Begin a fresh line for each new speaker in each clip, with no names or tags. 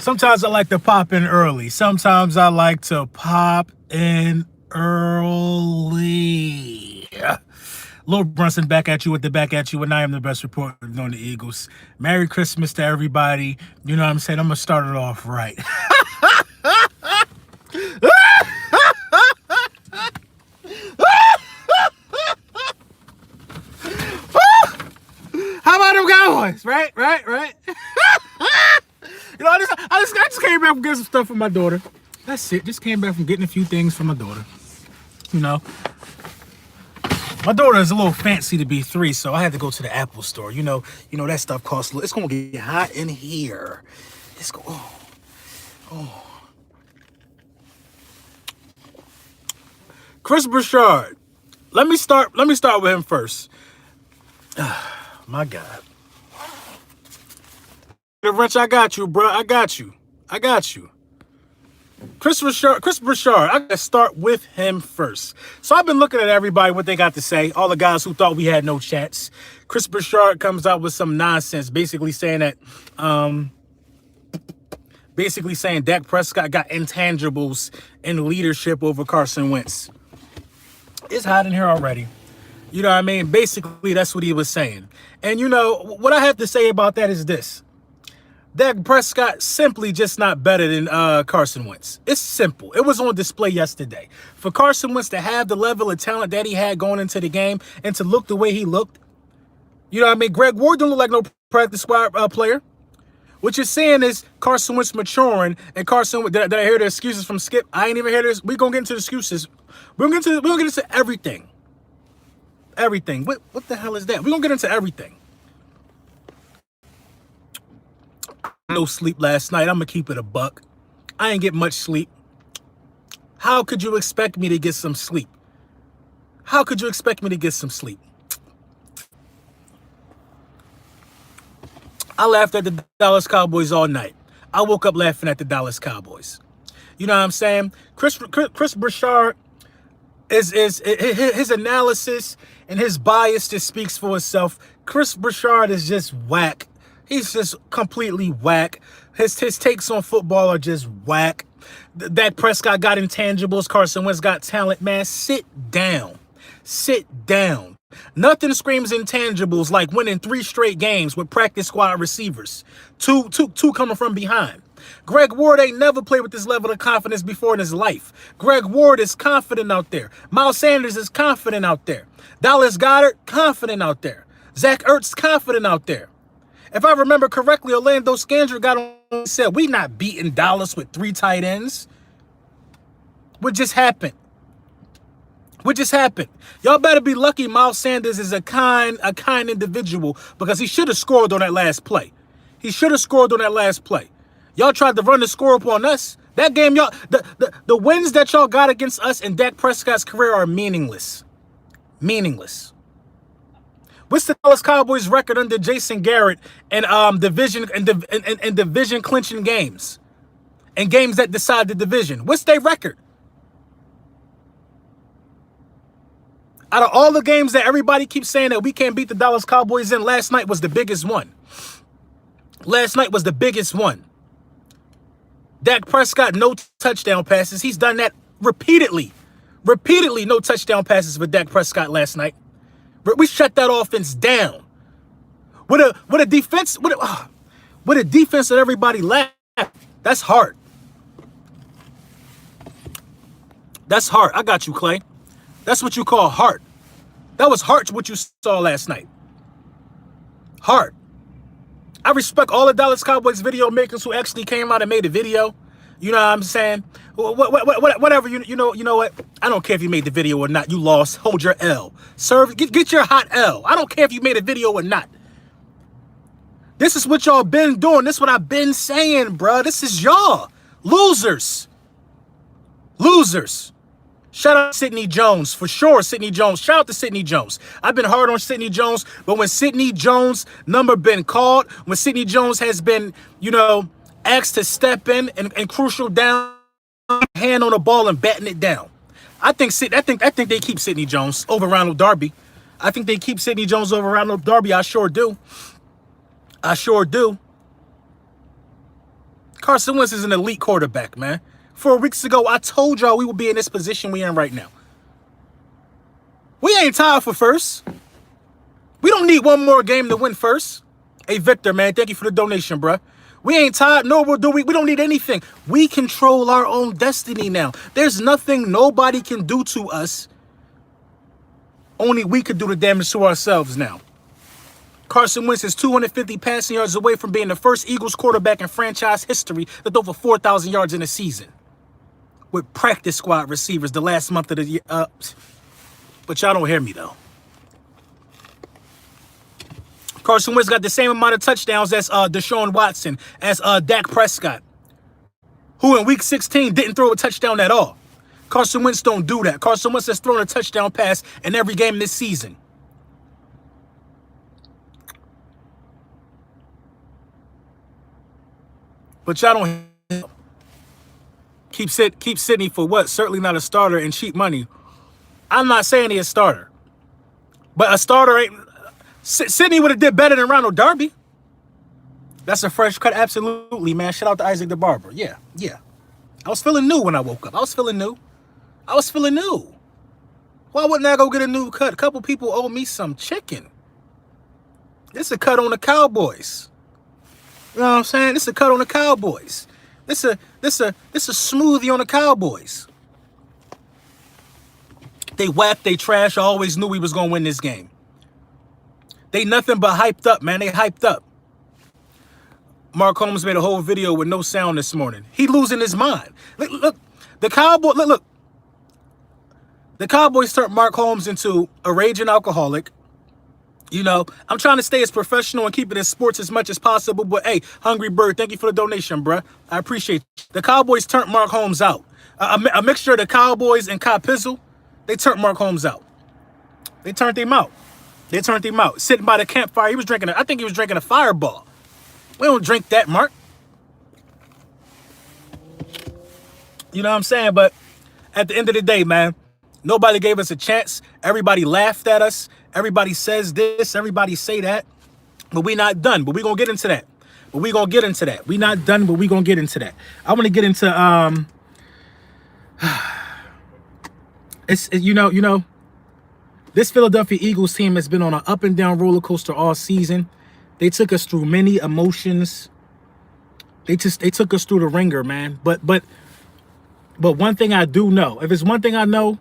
Sometimes I like to pop in early. Sometimes I like to pop in early. Lil Brunson back at you with the back at you, and I am the best reporter on the Eagles. Merry Christmas to everybody. You know what I'm saying? I'm going to start it off right. How about them Cowboys? Right? You know, I just came back from getting some stuff for my daughter. That's it. Just came back from getting a few things for my daughter. You know, my daughter is a little fancy to be 3, so I had to go to the Apple store. You know that stuff costs. It's gonna get hot in here. It's go. Oh. Chris Burchard. Let me start with him first. My God. Wrench, I got you, bro. I got you. Chris Burchard, I gotta start with him first. So I've been looking at everybody, what they got to say, all the guys who thought we had no chance. Chris Burchard comes out with some nonsense, basically saying that Dak Prescott got intangibles in leadership over Carson Wentz. It's hot in here already. You know what I mean? Basically, that's what he was saying. And you know, what I have to say about that is this. Dak Prescott simply just not better than Carson Wentz. It's simple. It was on display yesterday. For Carson Wentz to have the level of talent that he had going into the game and to look the way he looked, you know what I mean? Greg Ward don't look like no practice squad player. What you're saying is Carson Wentz maturing, and Carson, did I hear the excuses from Skip? I ain't even hear this. We're going to get into the excuses. We're going to get into everything. Everything. What the hell is that? We're going to get into everything. No sleep last night. I'm going to keep it a buck. I ain't get much sleep. How could you expect me to get some sleep? I laughed at the Dallas Cowboys all night. I woke up laughing at the Dallas Cowboys. You know what I'm saying? Chris Burchard is his analysis and his bias just speaks for itself. Chris Burchard is just whack. He's just completely whack. His takes on football are just whack. Dak Prescott got intangibles. Carson Wentz got talent. Man, sit down. Nothing screams intangibles like winning 3 straight games with practice squad receivers. Two coming from behind. Greg Ward ain't never played with this level of confidence before in his life. Greg Ward is confident out there. Miles Sanders is confident out there. Dallas Goedert, confident out there. Zach Ertz, confident out there. If I remember correctly, Orlando Scandrick got on and said, we not beating Dallas with 3 tight ends. What just happened? Y'all better be lucky Miles Sanders is a kind individual, because he should have scored on that last play. Y'all tried to run the score up on us. That game, y'all, the wins that y'all got against us in Dak Prescott's career are meaningless. What's the Dallas Cowboys record under Jason Garrett and division clinching games and games that decide the division? What's their record? Out of all the games that everybody keeps saying that we can't beat the Dallas Cowboys in, last night was the biggest one. Dak Prescott, no touchdown passes. He's done that repeatedly. No touchdown passes for Dak Prescott last night. We shut that offense down. With a defense that everybody laughed. That's hard. I got you, Clay. That's what you call heart. That was heart what you saw last night. Heart. I respect all the Dallas Cowboys video makers who actually came out and made a video. You know what I'm saying? Whatever, you know what? I don't care if you made the video or not. You lost. Hold your L. Serve. Get your hot L. I don't care if you made a video or not. This is what y'all been doing. This is what I've been saying, bro. This is y'all. Losers. Shout out to Sidney Jones. For sure, Sidney Jones. Shout out to Sidney Jones. I've been hard on Sidney Jones, but when Sidney Jones' number been called, when Sidney Jones has been, asked to step in and crucial down, hand on the ball and batting it down. I think they keep Sidney Jones over Ronald Darby. I Carson Wentz is an elite quarterback, man. 4 weeks ago, I told y'all we would be in this position we in right now. We ain't tied for first. We don't need one more game to win first. Hey, Victor, man, thank you for the donation, bruh. We ain't tied, nor do we. We don't need anything. We control our own destiny now. There's nothing nobody can do to us. Only we could do the damage to ourselves now. Carson Wentz is 250 passing yards away from being the first Eagles quarterback in franchise history to throw for 4,000 yards in a season. With practice squad receivers the last month of the year. But y'all don't hear me, though. Carson Wentz got the same amount of touchdowns as Deshaun Watson, as Dak Prescott, who in Week 16 didn't throw a touchdown at all. Carson Wentz don't do that. Carson Wentz has thrown a touchdown pass in every game this season. But y'all don't keep Sidney for what? Certainly not a starter and cheap money. I'm not saying he's a starter, but a starter ain't. Sidney would have did better than Ronald Darby. That's a fresh cut, absolutely, man. Shout out to Isaac the Barber. Yeah. I was feeling new when I woke up. I was feeling new. Why wouldn't I go get a new cut? A couple people owe me some chicken. This a cut on the Cowboys. You know what I'm saying? This a cut on the Cowboys. This a smoothie on the Cowboys. They whacked, they trash. I always knew we was gonna win this game. They nothing but hyped up, man. They hyped up. Mark Holmes made a whole video with no sound this morning. He losing his mind. Look, the Cowboys. Look. The Cowboys turned Mark Holmes into a raging alcoholic. You know, I'm trying to stay as professional and keep it as sports as much as possible. But, hey, Hungry Bird, thank you for the donation, bruh. I appreciate you. The Cowboys turned Mark Holmes out. A mixture of the Cowboys and Kyle Pizzle, they turned Mark Holmes out. They turned him out. Sitting by the campfire, he was drinking, I think he was drinking a Fireball. We don't drink that, Mark. You know what I'm saying? But at the end of the day, man, nobody gave us a chance. Everybody laughed at us. Everybody says this, everybody say that, but we not done. But we gonna get into that. We not done, but we gonna get into that. I want to get into you know, this Philadelphia Eagles team has been on an up and down roller coaster all season. They took us through many emotions. They took us through the ringer, man. But one thing I do know, if it's one thing I know,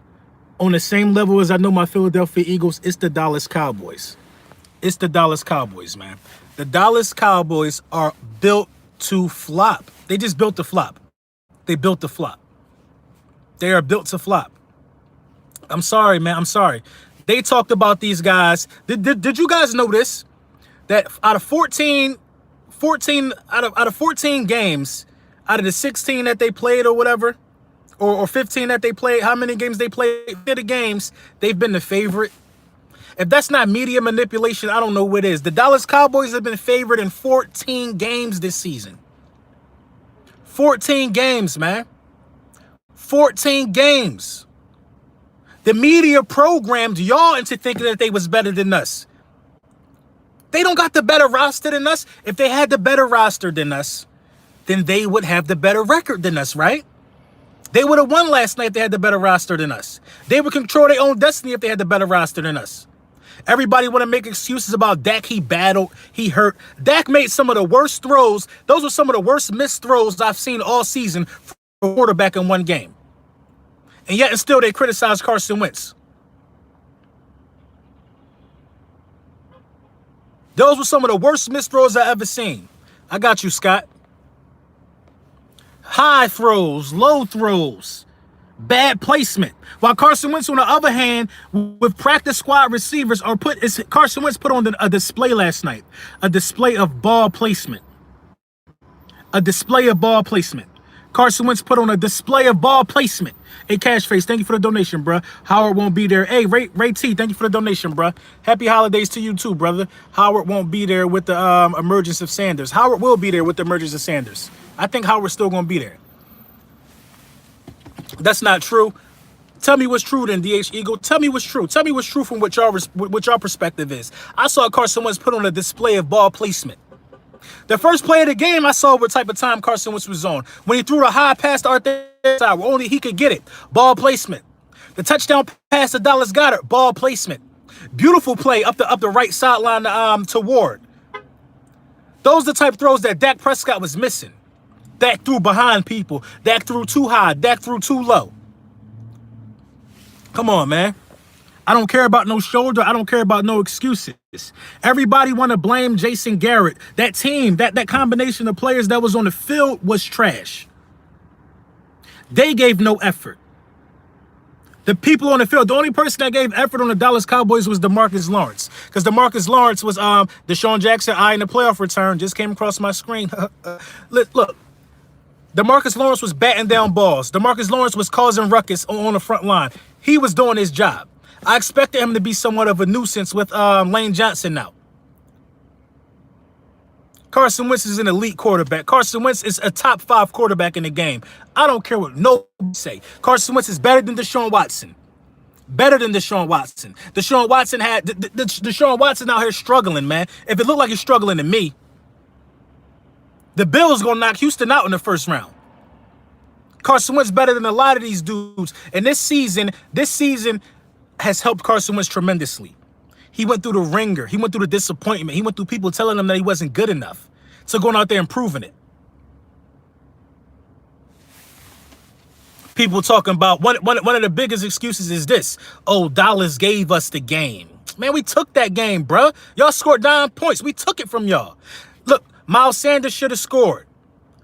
on the same level as I know my Philadelphia Eagles, it's the Dallas Cowboys. It's the Dallas Cowboys, man. The Dallas Cowboys are built to flop. They just built to flop. They built to flop. They are built to flop. I'm sorry, man. I'm sorry. They talked about these guys. Did you guys know this? That out of 14 games, out of the 16 that they played or whatever, or 15 that they played, how many games they played, the games, they've been the favorite. If that's not media manipulation, I don't know what is. The Dallas Cowboys have been favored in 14 games this season. 14 games, man. 14 games. The media programmed y'all into thinking that they was better than us. They don't got the better roster than us. If they had the better roster than us, then they would have the better record than us, right? They would have won last night if they had the better roster than us. They would control their own destiny if they had the better roster than us. Everybody want to make excuses about Dak. He battled. He hurt. Dak made some of the worst throws. Those were some of the worst missed throws I've seen all season for a quarterback in one game. And yet and still they criticize Carson Wentz. Those were some of the worst missed throws I ever seen. I got you, Scott. High throws, low throws, bad placement. While Carson Wentz, on the other hand, with practice squad receivers, Carson Wentz put on a display last night, a display of ball placement. Carson Wentz put on a display of ball placement. Hey, Cashface, thank you for the donation, bro. Howard won't be there. Hey, Ray T, thank you for the donation, bro. Happy holidays to you too, brother. Howard won't be there with the emergence of Sanders. Howard will be there with the emergence of Sanders. I think Howard's still going to be there. That's not true. Tell me what's true then, DH Eagle. Tell me what's true. Tell me what's true from what your perspective is. I saw Carson Wentz put on a display of ball placement. The first play of the game, I saw what type of time Carson Wentz was on. When he threw the high pass to Arthur side, where only he could get it. Ball placement. The touchdown pass to Dallas Goedert. Ball placement. Beautiful play up the right sideline to Ward. Those are the type of throws that Dak Prescott was missing. Dak threw behind people. Dak threw too high. Dak threw too low. Come on, man. I don't care about no shoulder. I don't care about no excuses. Everybody want to blame Jason Garrett. That team, that combination of players that was on the field was trash. They gave no effort. The people on the field, the only person that gave effort on the Dallas Cowboys was DeMarcus Lawrence. Because DeMarcus Lawrence was Deshaun Jackson eyeing the playoff return. Just came across my screen. Look, DeMarcus Lawrence was batting down balls. DeMarcus Lawrence was causing ruckus on the front line. He was doing his job. I expected him to be somewhat of a nuisance with Lane Johnson now. Carson Wentz is an elite quarterback. Carson Wentz is a top 5 quarterback in the game. I don't care what nobody say. Carson Wentz is better than Deshaun Watson. Better than Deshaun Watson. Deshaun Watson out here struggling, man. If it looked like he's struggling to me, the Bills gonna knock Houston out in the first round. Carson Wentz better than a lot of these dudes. And this season has helped Carson Wentz tremendously. He went through the ringer. He went through the disappointment. He went through people telling him that he wasn't good enough. So going out there and proving it. People talking about one of the biggest excuses is this. Oh, Dallas gave us the game. Man, we took that game, bruh. Y'all scored 9 points. We took it from y'all. Look, Miles Sanders should have scored.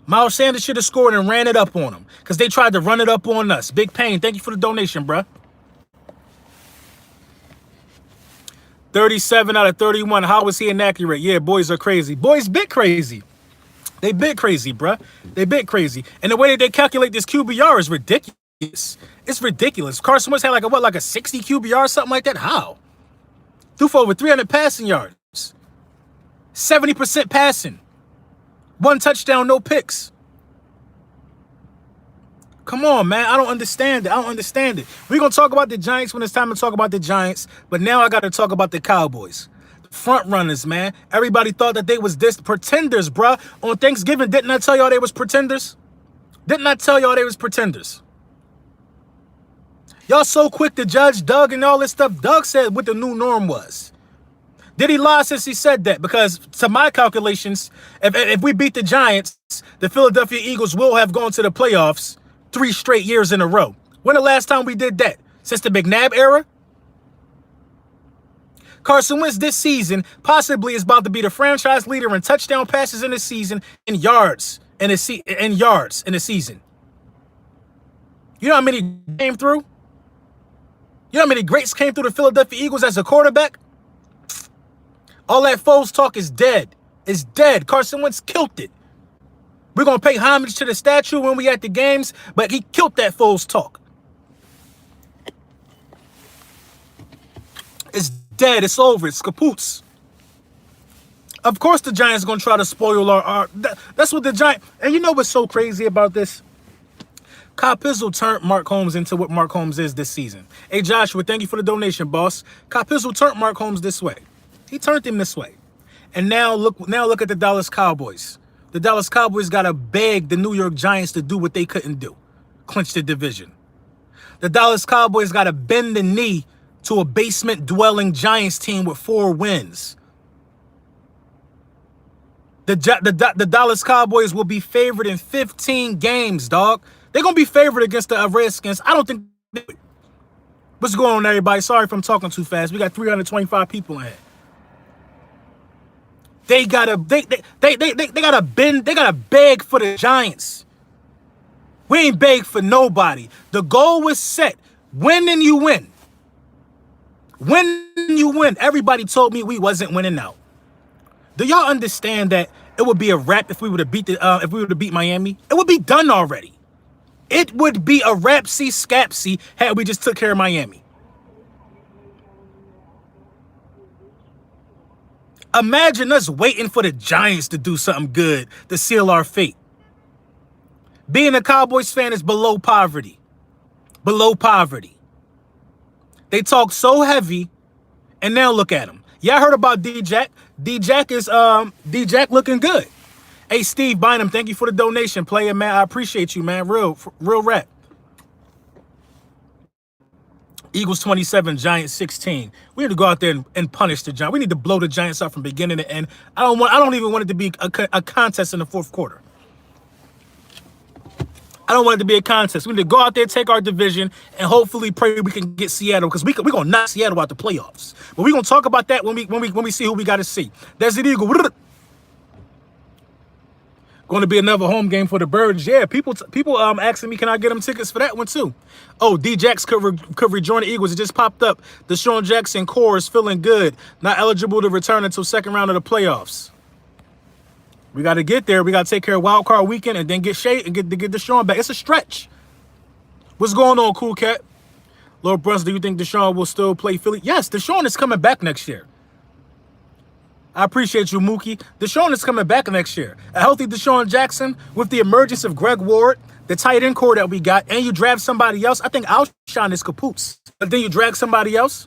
Miles Sanders should have scored and ran it up on him because they tried to run it up on us. Big Pain, thank you for the donation, bruh. 37 out of 31. How was he inaccurate? Yeah, boys are crazy. Boys bit crazy. They bit crazy, bruh. They bit crazy. And the way that they calculate this QBR is ridiculous. It's ridiculous. Carson Wentz had like a 60 QBR or something like that? How? Threw for over 300 passing yards. 70% passing. 1 touchdown, no picks. Come on, man. I don't understand it. I don't understand it. We're going to talk about the Giants when it's time to talk about the Giants. But now I got to talk about the Cowboys. Front runners, man. Everybody thought that they was pretenders, bruh. On Thanksgiving, didn't I tell y'all they was pretenders? Didn't I tell y'all they was pretenders? Y'all so quick to judge Doug and all this stuff. Doug said what the new norm was. Did he lie since he said that? Because to my calculations, if we beat the Giants, the Philadelphia Eagles will have gone to the playoffs 3 straight years in a row. When the last time we did that? Since the McNabb era? Carson Wentz this season possibly is about to be the franchise leader in touchdown passes in the season and yards in the season. You know how many came through? You know how many greats came through the Philadelphia Eagles as a quarterback? All that Foles talk is dead. It's dead. Carson Wentz killed it. We're going to pay homage to the statue when we at the games, but he killed that Foles talk. It's dead. It's over. It's kapoots. Of course the Giants going to try to spoil our that's what the Giants... And you know what's so crazy about this? Kyle Pizzle turned Mark Holmes into what Mark Holmes is this season. Hey, Joshua, thank you for the donation, boss. Kyle Pizzle turned Mark Holmes this way. He turned him this way. And now look at the Dallas Cowboys. The Dallas Cowboys got to beg the New York Giants to do what they couldn't do. Clinch the division. The Dallas Cowboys got to bend the knee to a basement-dwelling Giants team with 4 wins. The Dallas Cowboys will be favored in 15 games, dog. They're going to be favored against the Redskins. I don't think they do it. What's going on, everybody? Sorry if I'm talking too fast. We got 325 people in here. They gotta beg for the Giants. We ain't beg for nobody. The goal was set. Win and you win. Win and you win. Everybody told me we wasn't winning out. Do y'all understand that it would be a wrap if we were to beat Miami? It would be done already. It would be a rapsy-scapsy had we just took care of Miami. Imagine us waiting for the Giants to do something good to seal our fate. Being a Cowboys fan is below poverty. Below poverty. They talk so heavy, and now look at them. Y'all heard about D-Jack. D-Jack looking good. Hey, Steve Bynum, thank you for the donation. Player, man, I appreciate you, man. Real rap. Eagles 27, Giants 16. We need to go out there and punish the Giants. We need to blow the Giants up from beginning to end. I don't even want it to be a contest in the fourth quarter. I don't want it to be a contest. We need to go out there, take our division, and hopefully pray we can get Seattle, because we're going to knock Seattle out the playoffs. But we're going to talk about that when we see who we got to see. That's the Eagle. Going to be another home game for the Birds. Yeah, people asking me, can I get them tickets for that one too? Oh, D-Jax could rejoin the Eagles. It just popped up. Deshaun Jackson core is feeling good. Not eligible to return until second round of the playoffs. We got to get there. We got to take care of wild card weekend and then get Shea and get Deshaun back. It's a stretch. What's going on, Cool Cat? Lord Brunson, do you think Deshaun will still play Philly? Yes, Deshaun is coming back next year. I appreciate you, Mookie. Deshaun is coming back next year. A healthy Deshaun Jackson with the emergence of Greg Ward, the tight end core that we got, and you draft somebody else. I think Alshon is kapoots. But then you drag somebody else.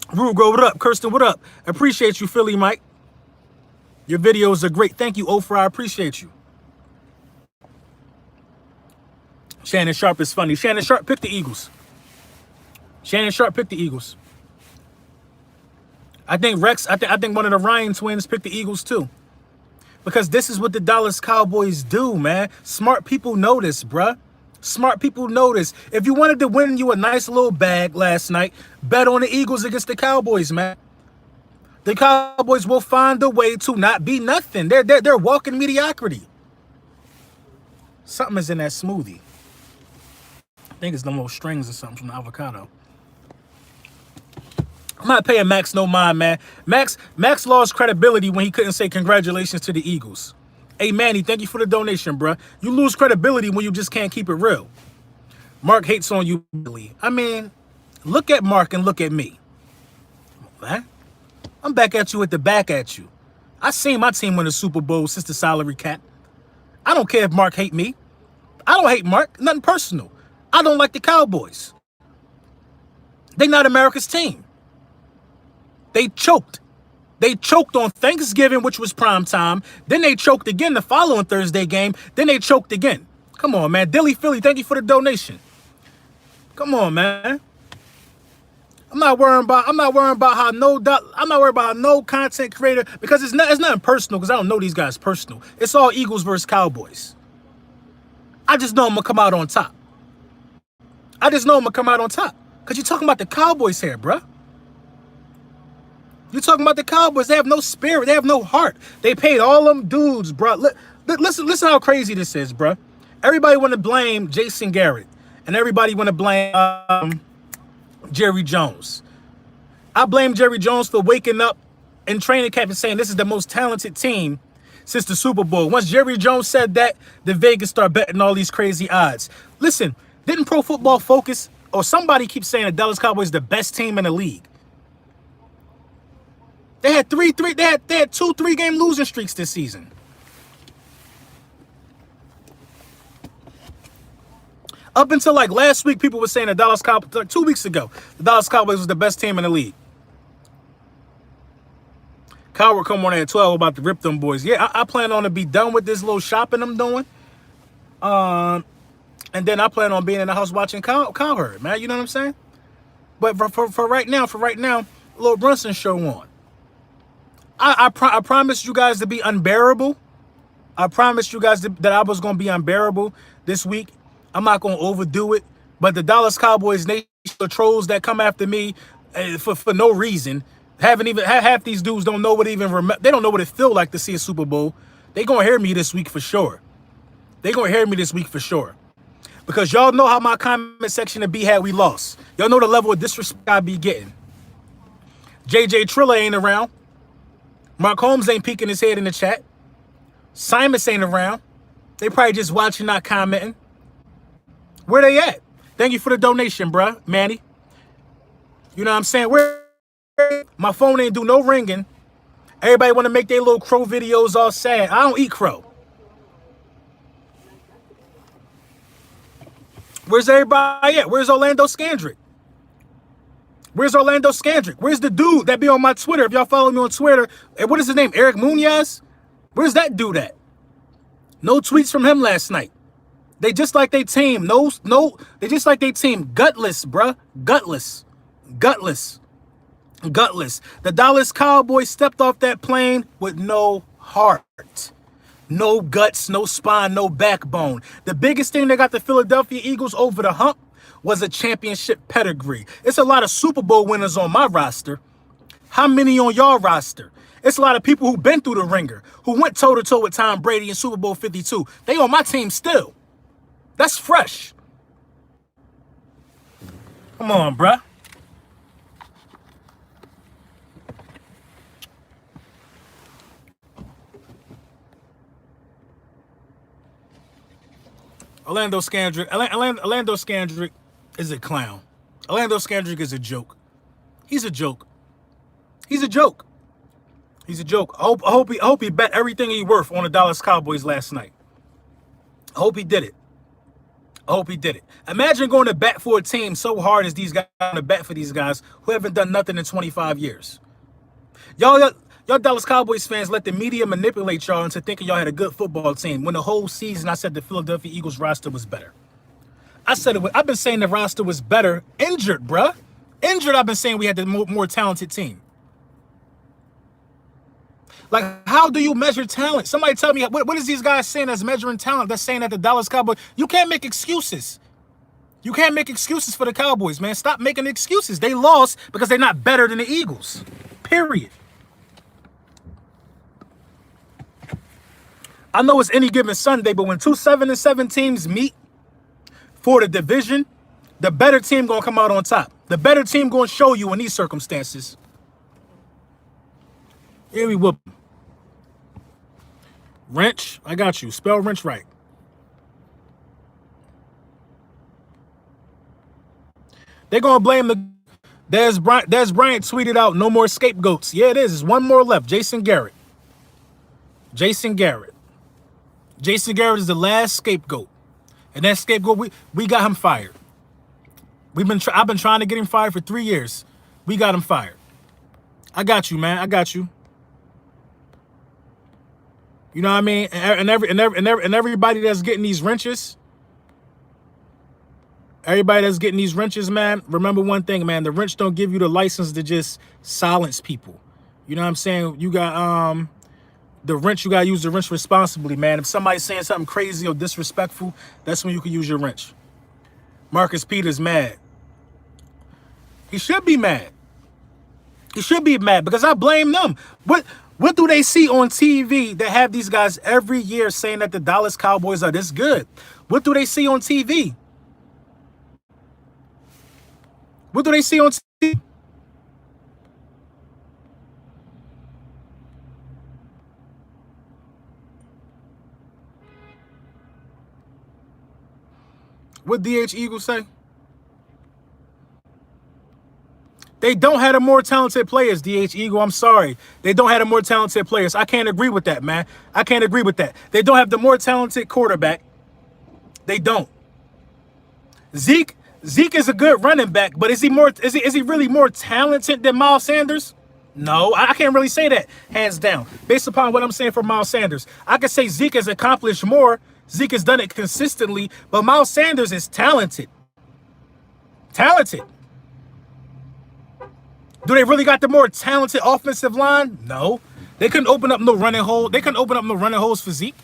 Rugo, what up? Kirsten, what up? Appreciate you, Philly Mike. Your videos are great. Thank you, Ofra. I appreciate you. Shannon Sharp is funny. Shannon Sharp picked the Eagles. Shannon Sharp picked the Eagles. I think one of the Ryan twins picked the Eagles too. Because this is what the Dallas Cowboys do, man. Smart people know this, bruh. Smart people know this. If you wanted to win you a nice little bag last night, bet on the Eagles against the Cowboys, man. The Cowboys will find a way to not be nothing. They're walking mediocrity. Something is in that smoothie. I think it's the little strings or something from the avocado. I'm not paying Max no mind, man. Max lost credibility when he couldn't say congratulations to the Eagles. Hey, Manny, thank you for the donation, bruh. You lose credibility when you just can't keep it real. Mark hates on you, Billy. I mean, look at Mark and look at me. Man, I'm back at you with the back at you. I seen my team win the Super Bowl since the salary cap. I don't care if Mark hate me. I don't hate Mark. Nothing personal. I don't like the Cowboys. They not America's team. They choked. They choked on Thanksgiving, which was prime time. Then they choked again the following Thursday game. Then they choked again. Come on, man. Dilly Philly, thank you for the donation. Come on, man. I'm not worrying about how no content creator, because it's nothing personal, because I don't know these guys personal. It's all Eagles versus Cowboys. I just know I'm gonna come out on top. Because you're talking about the Cowboys here, bruh. You're talking about the Cowboys. They have no spirit. They have no heart. They paid all them dudes, bro. Listen how crazy this is, bro. Everybody want to blame Jason Garrett, and everybody want to blame Jerry Jones. I blame Jerry Jones for waking up in training camp and saying this is the most talented team since the Super Bowl. Once Jerry Jones said that, the Vegas start betting all these crazy odds. Listen, didn't Pro Football Focus or somebody keep saying the Dallas Cowboys the best team in the league? They had 2 3-game losing streaks this season. Up until like last week, people were saying the Dallas Cowboys, like 2 weeks ago, the Dallas Cowboys was the best team in the league. Coward come on at 12 about to rip them boys. Yeah, I plan on to be done with this little shopping I'm doing. And then I plan on being in the house watching Cowherd, man. You know what I'm saying? But for right now, Lord Brunson show on. I promised you guys to be unbearable. I promised you guys that I was going to be unbearable this week. I'm not going to overdo it. But the Dallas Cowboys nation, the trolls that come after me for no reason, half these dudes don't know what they don't know what it feel like to see a Super Bowl. They going to hear me this week for sure. Because y'all know how my comment section would be had we lost. Y'all know the level of disrespect I be getting. JJ Triller ain't around. Mark Holmes ain't peeking his head in the chat. Simus ain't around. They probably just watching, not commenting. Where they at? Thank you for the donation, bruh, Manny. You know what I'm saying? Where my phone ain't do no ringing. Everybody want to make their little crow videos all sad. I don't eat crow. Where's everybody at? Where's Orlando Scandrick? Where's Orlando Scandrick? Where's the dude that be on my Twitter? If y'all follow me on Twitter, what is his name? Eric Munoz? Where's that dude at? No tweets from him last night. They just like they team. They just like they team. Gutless, bruh. Gutless. The Dallas Cowboys stepped off that plane with no heart. No guts, no spine, no backbone. The biggest thing that got the Philadelphia Eagles over the hump was a championship pedigree. It's a lot of Super Bowl winners on my roster. How many on y'all roster? It's a lot of people who've been through the ringer, who went toe-to-toe with Tom Brady in Super Bowl 52. They on my team still. That's fresh. Come on, bruh. Orlando Scandrick is a clown. Orlando Scandrick is a joke. He's a joke. I hope he bet everything he worth on the Dallas Cowboys last night. I hope he did it. Imagine going to bat for a team so hard as these guys going to bat for these guys who haven't done nothing in 25 years. Y'all Dallas Cowboys fans let the media manipulate y'all into thinking y'all had a good football team when the whole season I said the Philadelphia Eagles roster was better. I've been saying the roster was better. Injured, bruh. I've been saying we had the more talented team. Like, how do you measure talent? Somebody tell me, what is these guys saying as measuring talent? That's saying that the Dallas Cowboys, you can't make excuses. You can't make excuses for the Cowboys, man. Stop making excuses. They lost because they're not better than the Eagles. Period. I know it's any given Sunday, but when 2 7-7 teams meet for the division, the better team gonna come out on top. The better team gonna show you in these circumstances. Here we whoop. Wrench, I got you. Spell wrench right. They're gonna blame the Des Bryant tweeted out no more scapegoats. Yeah, it is. There's one more left. Jason Garrett is the last scapegoat. And that scapegoat, we got him fired. I've been trying to get him fired for 3 years. We got him fired. I got you, man. I got you. You know what I mean? And everybody that's getting these wrenches, man, remember one thing, man. The wrench don't give you the license to just silence people. You know what I'm saying? You got the wrench, you gotta use the wrench responsibly, man. If somebody's saying something crazy or disrespectful, that's when you can use your wrench. Marcus Peters mad. He should be mad. Because I blame them. What do they see on TV that have these guys every year saying that the Dallas Cowboys are this good? What do they see on TV? What do they see on TV? What DH Eagles say? They don't have the more talented players, DH Eagle. I'm sorry. They don't have the more talented players. I can't agree with that, man. I can't agree with that. They don't have the more talented quarterback. They don't. Zeke is a good running back, but is he really more talented than Miles Sanders? No, I can't really say that, hands down. Based upon what I'm saying for Miles Sanders, I can say Zeke has accomplished more. Zeke has done it consistently, but Miles Sanders is talented. Do they really got the more talented offensive line? No. They couldn't open up no running hole. They couldn't open up no running holes for Zeke.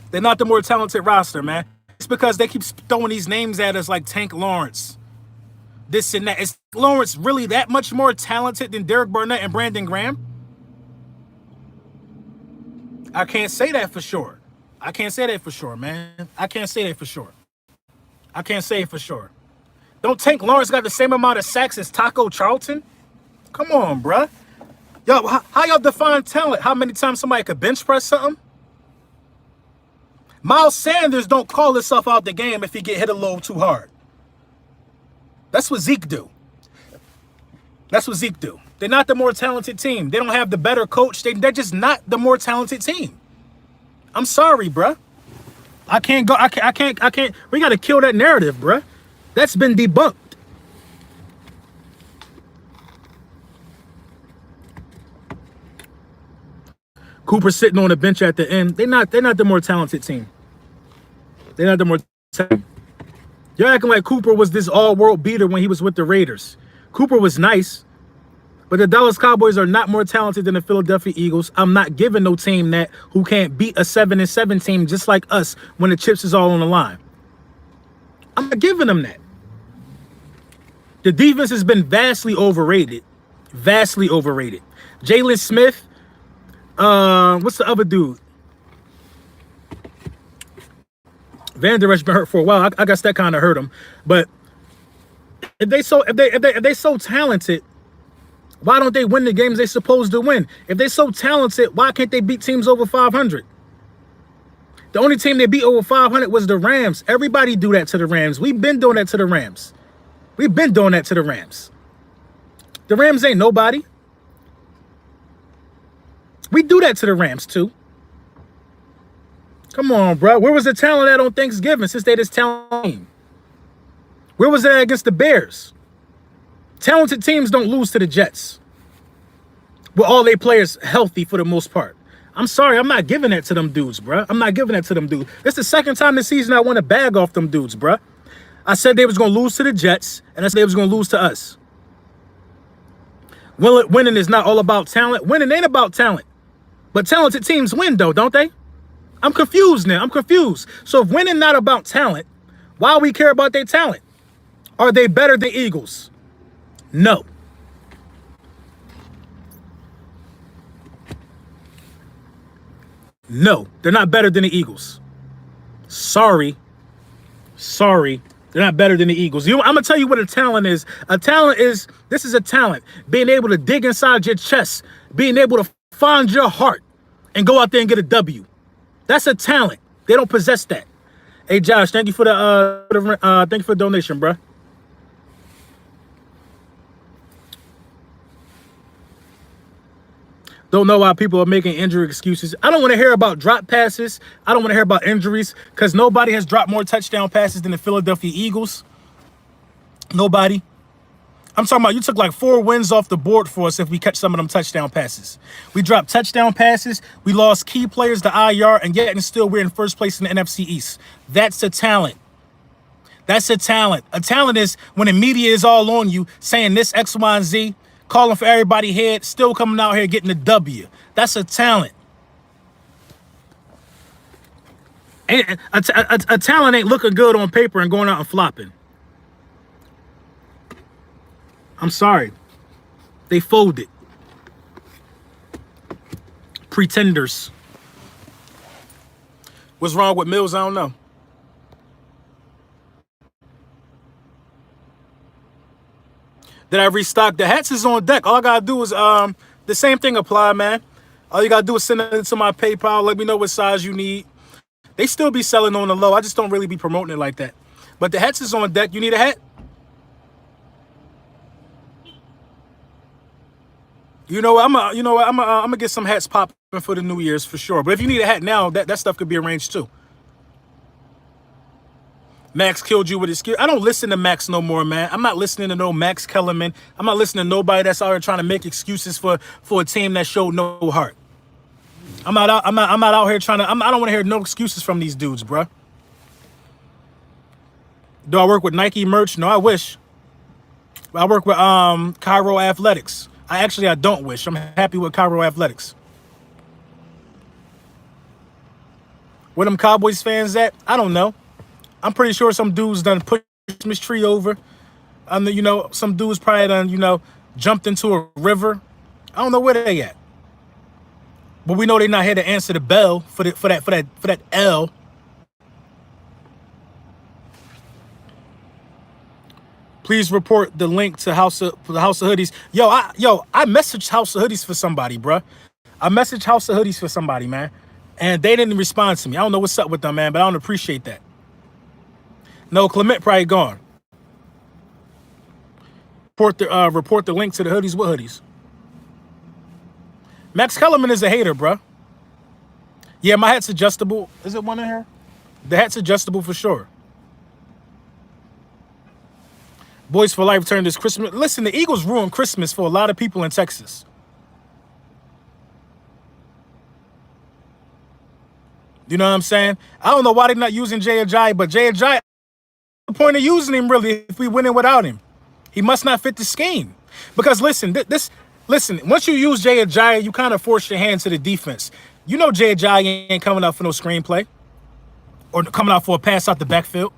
They're not the more talented roster, man. It's because they keep throwing these names at us like Tank Lawrence. This and that. Is Lawrence really that much more talented than Derek Barnett and Brandon Graham? I can't say that for sure. I can't say that for sure, man. I can't say it for sure. Don't Tank Lawrence got the same amount of sacks as Taco Charlton? Come on, bruh. Yo, how y'all define talent? How many times somebody could bench press something? Miles Sanders don't call himself out the game if he get hit a little too hard. That's what Zeke do. They're not the more talented team. They don't have the better coach. They're just not the more talented team. I'm sorry, bruh. I can't go. I can't. We got to kill that narrative, bruh. That's been debunked. Cooper sitting on the bench at the end. They're not the more talented team. They're not the more talented. You're acting like Cooper was this all-world beater when he was with the Raiders. Cooper was nice, but the Dallas Cowboys are not more talented than the Philadelphia Eagles. I'm not giving no team that who can't beat a 7-7 team just like us when the chips is all on the line. I'm not giving them that. The defense has been vastly overrated. Vastly overrated. Jalen Smith, what's the other dude? Van Der Esch been hurt for a while. I guess that kind of hurt him. But if they so talented, why don't they win the games they supposed to win? If they so talented, why can't they beat teams over 500? The only team they beat over 500 was the Rams. Everybody do that to the Rams. We've been doing that to the Rams. We've been doing that to the Rams. The Rams ain't nobody. We do that to the Rams too. Come on, bro. Where was the talent at on Thanksgiving since they this talent team? Where was that against the Bears? Talented teams don't lose to the Jets. With all their players healthy for the most part. I'm sorry, I'm not giving that to them dudes, bro. I'm not giving that to them dudes. It's the second time this season I want to bag off them dudes, bro. I said they was going to lose to the Jets, and I said they was going to lose to us. Winning is not all about talent. Winning ain't about talent. But talented teams win, though, don't they? I'm confused now. I'm confused. So if winning not about talent, why we care about their talent? Are they better than Eagles? No. No, they're not better than the Eagles. Sorry. They're not better than the Eagles. I'm going to tell you what a talent is. A talent is, this is a talent. Being able to dig inside your chest. Being able to find your heart and go out there and get a W. That's a talent. They don't possess that. Hey, Josh, thank you for the thank you for the donation, bro. Don't know why people are making injury excuses. I don't want to hear about drop passes. I don't want to hear about injuries because nobody has dropped more touchdown passes than the Philadelphia Eagles. Nobody. I'm talking about you took like 4 wins off the board for us if we catch some of them touchdown passes. We dropped touchdown passes. We lost key players to IR, and yet and still we're in first place in the NFC East. That's a talent. That's a talent. A talent is when the media is all on you saying this X, Y, and Z, calling for everybody head, still coming out here getting the W. That's a talent. A talent ain't looking good on paper and going out and flopping. I'm sorry. They folded. Pretenders. What's wrong with Mills? I don't know. Did I restock? The hats is on deck. All I gotta do is the same thing apply, man. All you gotta do is send it to my PayPal. Let me know what size you need. They still be selling on the low. I just don't really be promoting it like that. But the hats is on deck. You need a hat? You know what? I'm gonna get some hats popping for the New Year's for sure. But if you need a hat now, that stuff could be arranged too. Max killed you with his skill. I don't listen to Max no more, man. I'm not listening to no Max Kellerman. I'm not listening to nobody that's out here trying to make excuses for a team that showed no heart. I'm not out here trying to. I don't want to hear no excuses from these dudes, bro. Do I work with Nike merch? No, I wish. I work with Cairo Athletics. I don't wish. I'm happy with Cairo Athletics. Where them Cowboys fans at? I don't know. I'm pretty sure some dudes done pushed Christmas tree over. Some dudes probably done, jumped into a river. I don't know where they at. But we know they're not here to answer the bell for that L. Please report the link to the House of Hoodies. Yo, I messaged House of Hoodies for somebody, bro. I messaged House of Hoodies for somebody, man. And they didn't respond to me. I don't know what's up with them, man, but I don't appreciate that. No, Clement probably gone. Report the link to the hoodies. What hoodies? Max Kellerman is a hater, bro. Yeah, my hat's adjustable. Is it one in here? The hat's adjustable for sure. Boys for Life turned this Christmas. Listen, the Eagles ruined Christmas for a lot of people in Texas. You know what I'm saying? I don't know why they're not using Jay Ajayi, but Jay Ajayi, the point of using him really if we winning without him. He must not fit the scheme. Because listen, listen, once you use Jay Ajayi, you kind of force your hand to the defense. You know Jay Ajayi ain't coming out for no screenplay or coming out for a pass out the backfield.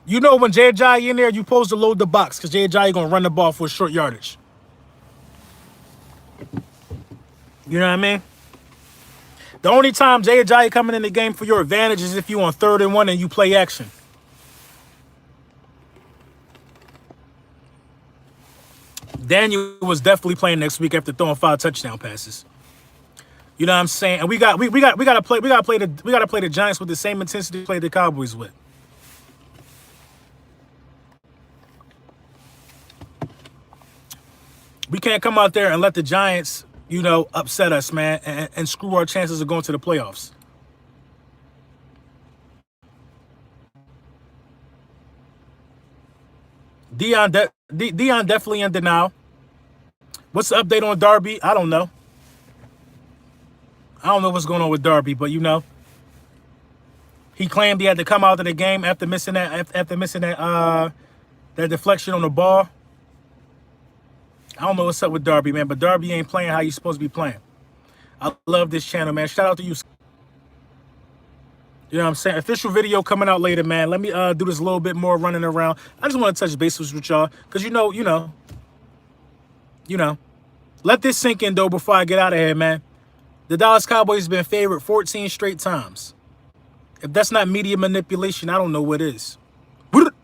You know when Jay Ajayi in there, you supposed to load the box because Jay Ajayi going to run the ball for a short yardage. You know what I mean? The only time Jay Ajayi coming in the game for your advantage is if you on 3rd and 1 and you play action. Daniel was definitely playing next week after throwing 5 touchdown passes. You know what I'm saying? And we gotta play the Giants with the same intensity we played the Cowboys with. We can't come out there and let the Giants, you know, upset us, man, and screw our chances of going to the playoffs. Dion definitely in denial. What's the update on Darby? I don't know. I don't know what's going on with Darby, but you know, he claimed he had to come out of the game after missing that that deflection on the ball. I don't know what's up with Darby, man, but Darby ain't playing how he's supposed to be playing. I love this channel, man. Shout out to you. You know what I'm saying? Official video coming out later, man. Let me do this a little bit more running around. I just want to touch bases with y'all because you know. Let this sink in, though, before I get out of here, man. The Dallas Cowboys have been favored 14 straight times. If that's not media manipulation, I don't know what is.